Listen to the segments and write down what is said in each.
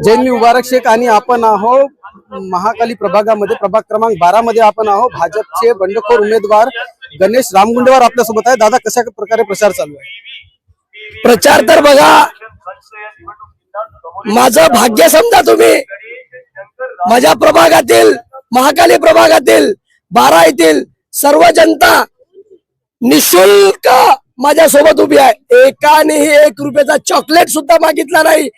जैन मुबारक शेख आणि आपण आहोत महाकाली प्रभागामध्ये प्रभाग क्रमांक 12 मध्ये आपण आहोत। भाजपचे बंडखोर उमेदवार गणेश रामगुंडेवार आपल्यासोबत आहे। दादा, कशा प्रकारे प्रचार चालू आहे? प्रचार तर बघा, माझं भाग्य समजा तुम्ही, माझ्या प्रभागातील महाकाली प्रभागातील 12 येथील सर्व जनता निशुल्क माझ्या सोबत उभी आहे। एकानेही 1 रुपयाचा चॉकलेट सुद्धा मागितला नाही,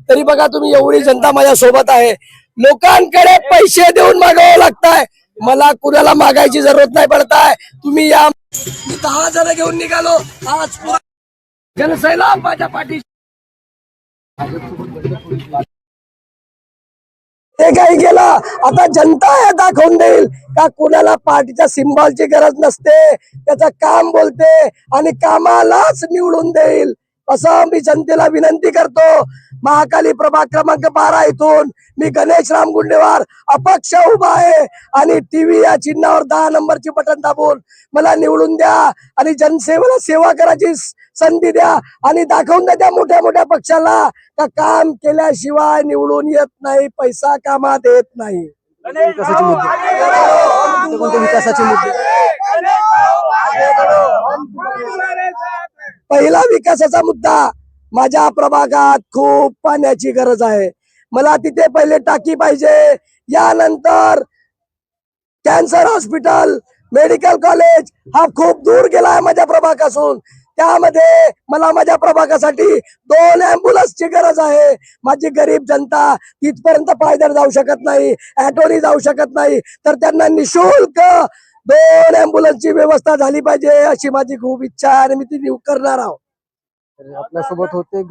तरी बघा तुम्ही एवढी जनता माझ्या सोबत आहे। लोकांकडे पैसे देऊन मागावं लागताय, मला कुणाला मागायची जरूरत नाही पडताय। तुम्ही या, मी 10 जण घेऊन निघालो आज, जनसैलाब माझ्या पाठीशी। ते काही केलं, आता जनता हे दाखवून देईल का कुणाला पार्टीच्या सिम्बॉलची गरज नसते, त्याचं काम बोलते आणि कामालाच निवडून देईल, असं मी जनतेला विनंती करतो। महाकाली प्रभाग क्रमांक 12 इथून मी गणेश रामगुंडेवार अपक्ष उभा आहे आणि टीव्ही या चिन्हावर 10 नंबरची बटन दाबून मला निवडून द्या आणि जनसेवेला सेवा करायची संधी द्या आणि दाखवून द्या त्या मोठ्या मोठ्या पक्षाला का काम केल्याशिवाय निवडून येत नाही, पैसा कामात येत नाही। विकासाचे मुद्दे, विकासाचे मुद्दे? पहिला विकासाचा मुद्दा, माझ्या प्रभागात खूप पाण्याची गरज आहे, मला तिथे पहिले टाकी पाहिजे, यानंतर कॅन्सर हॉस्पिटल, मेडिकल कॉलेज हा खूप दूर गेलाय माझ्या प्रभागापासून, त्यामध्ये मला माझ्या प्रभागासाठी 2 ॲम्ब्युलन्सची गरज आहे। माझी गरीब जनता तिथपर्यंत पायदळ जाऊ शकत नाही, ऑटोनी जाऊ शकत नाही, तर त्यांना निशुल्क 2 ॲम्ब्युलन्सची व्यवस्था झाली पाहिजे, अशी माझी खूप इच्छा आहे आणि मी ती करणार आहोत। आपल्यासोबत होते